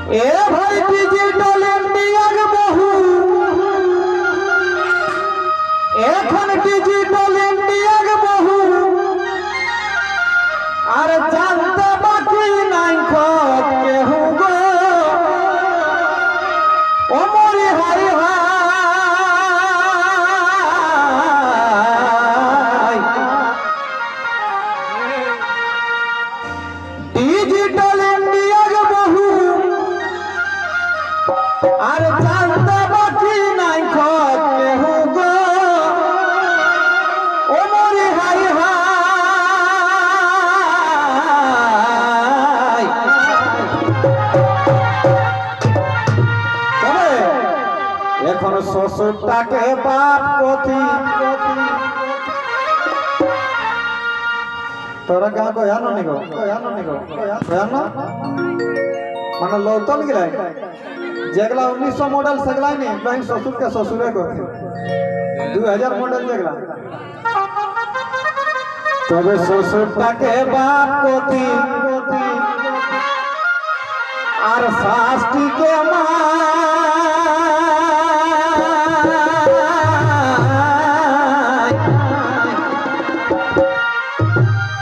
এ ভাই ডিজিটাল ইন্ডিয়ার বহু এখন ডিজিটাল ইন্ডিয়ার বহু আর জানতে বাকি নাই খত কেহু গো ও মরি হাই হাই ডিজিটাল ইন্ডিয়ার বহু আর জানতে বাকি নাই খত কেহু গো ও মরি হাই হাই তবে এখন শ্বশুরটাকে বাপ কতি তোরা গাঁ কয়ানো নিগো কয়ানো মানে লৌতন গিলাই যেগুলা 1900 মডেল সেগুলাই নেই কहीं শ্বশুর के শ্বশুরে করতে 2000 মডেল যেগুলা তবে শ্বশুরটাকে বাপ কতি আর শাস্তিকে মা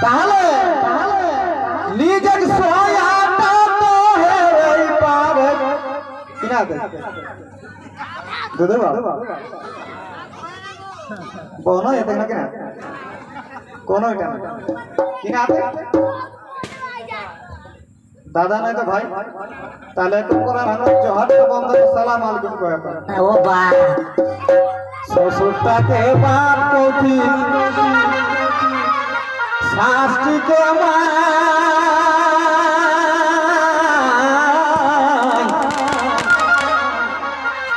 তাহলে নিজের সহায়তা তো হেই পারে কিনা দে বাবা বনো এতে না কিনা কোন এটা না কিনা দে দাদা নাই তো ভাই তাহলে তো কোরআন আমরা জোহর বন্ধ সালাম আলাইকুম কয়া ও বা শ্বশুরটাকে বাপ কতি শাস্তিকে মা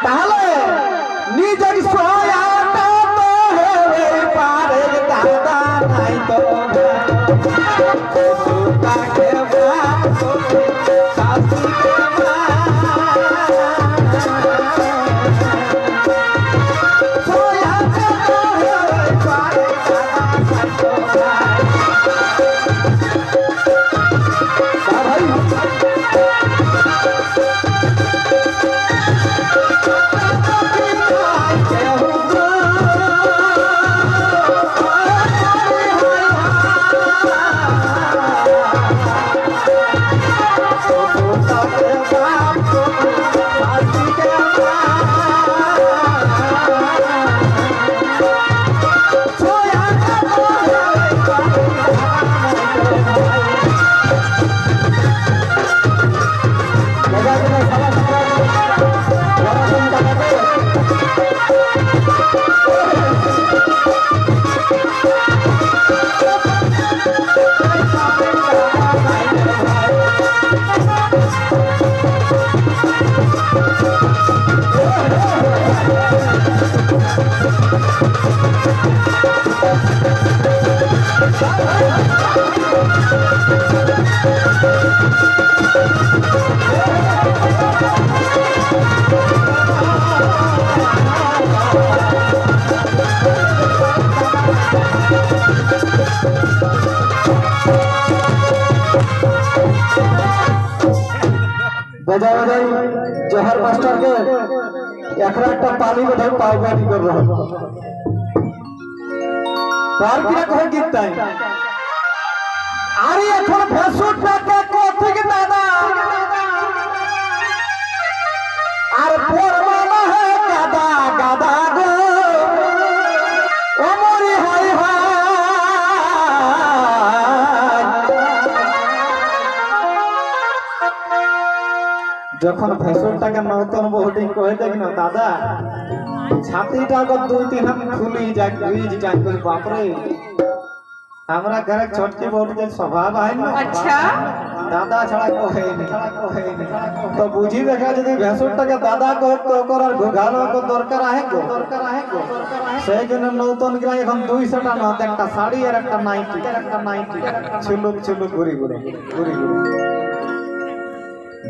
তাহলে নিজের সহায়তা তো হেই পারে দাদা নাই তো শ্বশুরটাকে বাপ কতি শাস্তিকে মা बजाय बजाय जहर मास्टर के एकरा पानी बधाई पावबानी कर रहा तार किरा कहे गीत ताई आरे এখন ফেসুটাকে কোথেকে দাদা আর পরমানা হে গাদা গাদা গো ও মরি হাই হাই যখন ফেসুটাকে নতুন বহুটি কহে দেখ না দাদা ছাতিটা को 2-3 हम खुली जाए हुई जाए कोई बाप रे हमरा घर छोटकी बहुत के स्वभाव है ना अच्छा दादा छड़ा को है तो बुझी देखा यदि भैंसुरटाके दादा को तो करार घोघालो को दरकार आहे को সেই জন্য নতুন গিলা এখন 200 টাকা না একটা শাড়ি আর একটা নাইটি চুলুক চুলুক ঘুরি ঘুরি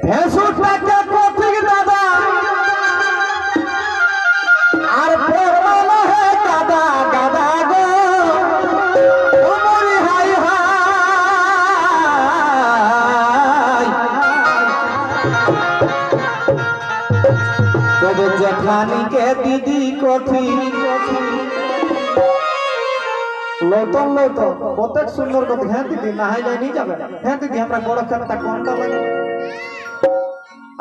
ভেসুটাকে কোথেকে দাদা আর পরমালা হে গাদা গাদা গো ও মরি হাই হাই তবে জেঠানিকে দিদি কথি লৌতন লৌতন কত সুন্দর কথা। হ্যাঁ দিদি না হয় নিয়ে যাবে। হ্যাঁ দিদি আমরা বড় খেলটা কোনটা লাগে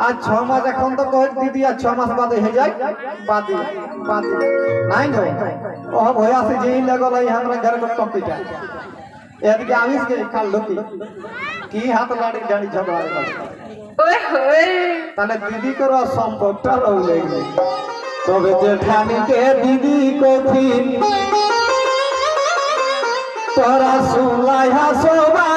আজ 6 মাস এখন তো কহ দিদি আর 6 মাস বাদে হয়ে যায় বাদি বাদি নাই গো ও ভয়া से যেই লাগল এই আমরা ঘর को टॉपिक है এদিকে আমিস के কাল লোকি কি হাত লাড়ি গাড়ি ঝগড়া করে ওই ওই তাহলে দিদি কর সম্পর্কটা রইলে তবে জেঠানিকে দিদি কঠিন তোরা শুনলাই হাসবা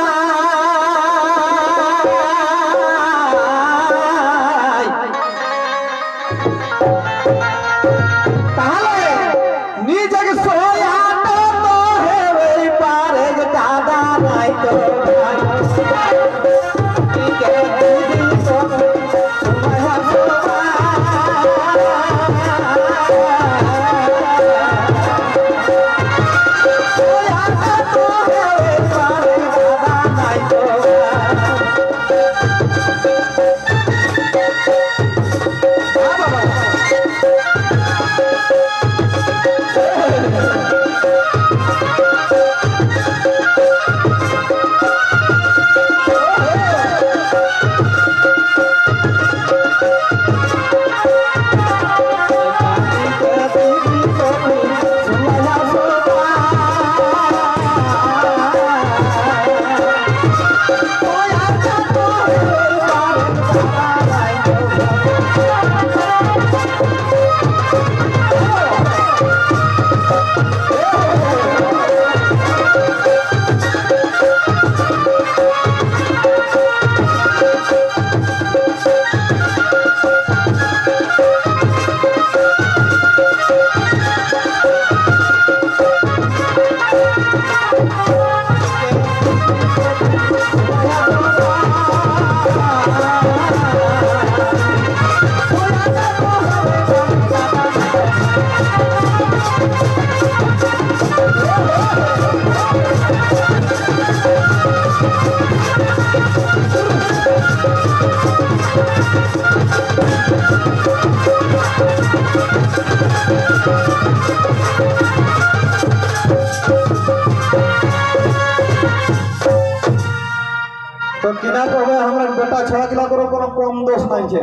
तो किना कहबे हमरा बेटा छड़ा गिला करो कोनो कम दोष नहीं छे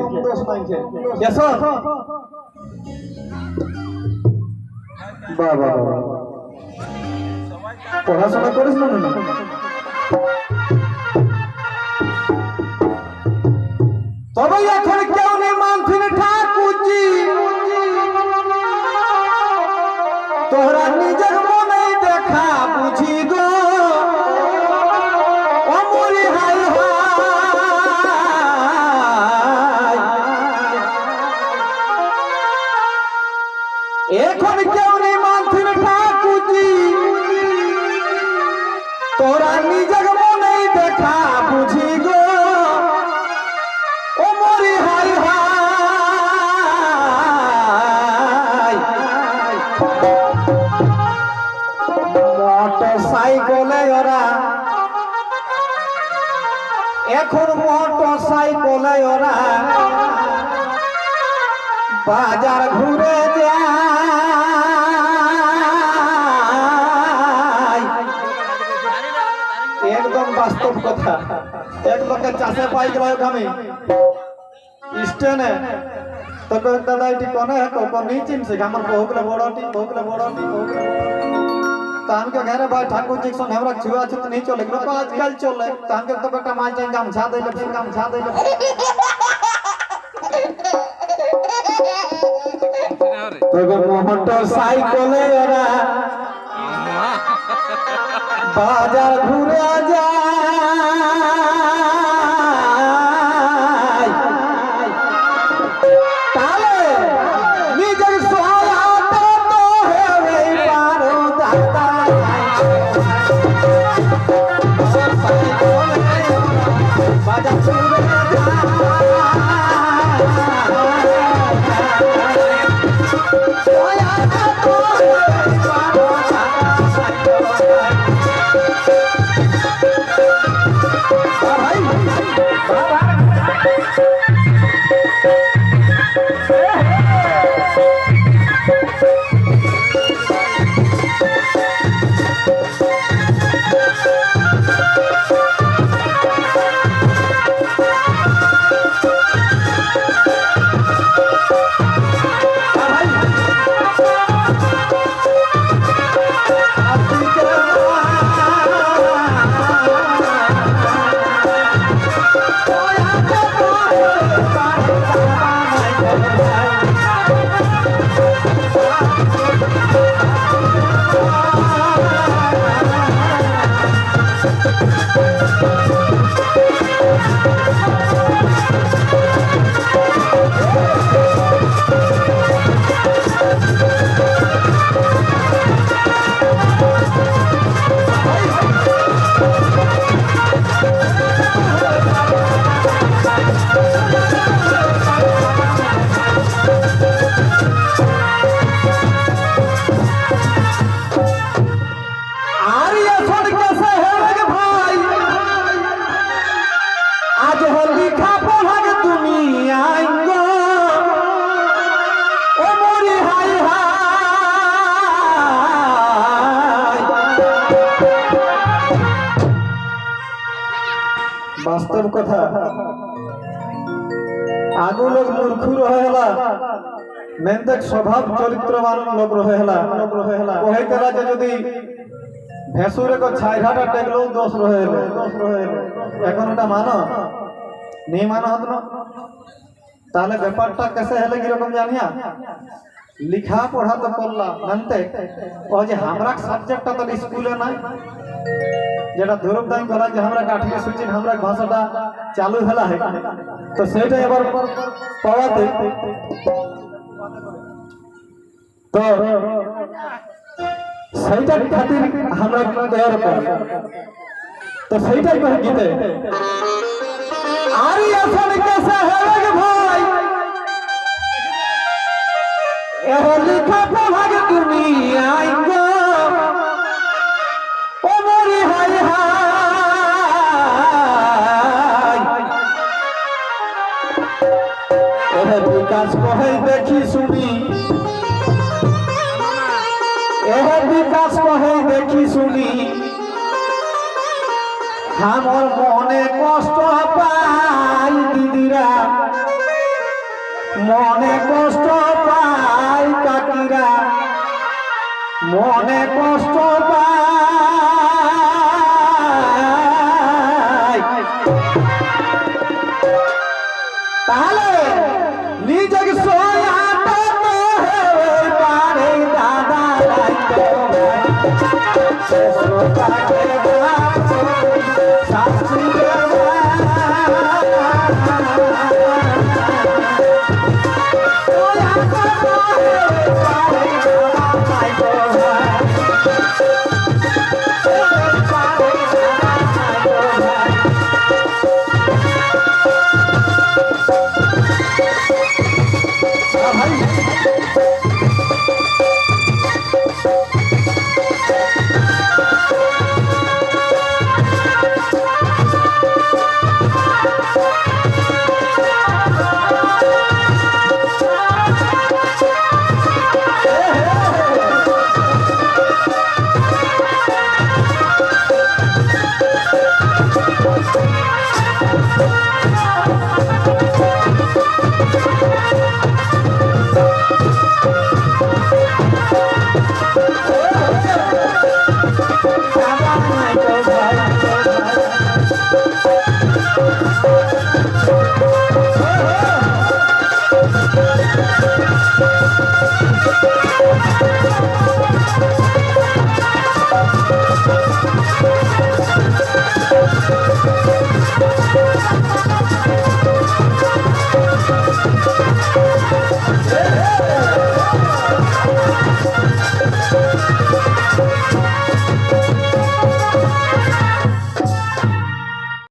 कैसो बाबा পড়াশোনা করিস না তবে এখন কেউ নেই মানছিন ঠাকুরজি তোরা নিজের মনে দেখা বুঝি গো অমরি হাই হাই এখন কেউ নেই মানছিন ঠাকুরজি তোরা নিজের মনে দেখা বুঝি গো অমরি হাই হাই মোটর সাইকেলে ওরা এখন মোটর সাইকেলে ওরা বাজার ঘুরে যায় একদম বাস্তব কথা এক লোকের চাষে পাই গেল ওখানে স্টেনে তো দাদা এটি কোনে नहीं चिन्ह से हमर बहुगले बड़टी तान के घरे भाई ठाकुर जी संग हमरा छुआ छत नहीं चले लोग आजकल चले तान के तो बेटा मान जाए गमछा देले तो मोटर साइकिले रा बाजार घुरे যায় তালে নিজের সহায়তা তো হেরে পারো দাদা বাজার ঘুরে বাস্তব কথা আগু লোক মূর্খ রহেলা মেন দেখ স্বভাব চরিত্রবান লোক রহেলা কহে গেলা যে যদি ভেসুরে কো ছাইঘাটা টেকলো দোষ রহেলে এখন ওটা মানো নেই মানো হত না তাহলে ব্যাপারটা কেসে হলে কিরকম জানিয়া লিখা পড়া তো করলাম জানতে ও যে আমরা সাবজেক্টটা তো স্কুলে নাই যেটা ধরুদান করা যে আমরা কাঠিয়ে সুচি আমরা ভাষাটা চালু হলা है তো সেটা এবার পাওয়াতে তো সেইটা খাতির আমরা তৈরি করি তো সেইটাই কই গীতে আরে আসলে कैसा है रे भाई এ লিখা পড়া গে তুমি আইগো ও মরি হাই হাই এ বিকাশ কহে দেখি শুনি এ বিকাশ কহে দেখি শুনি আমার মনে কষ্ট পাই দিদিরা মনে কষ্ট পাই কাকিরা মনে কষ্ট পাই তাহলে নিজেকে সোয়াটা তো হয়ে পারে দাদা রাইতো সোটাকে শাস্তি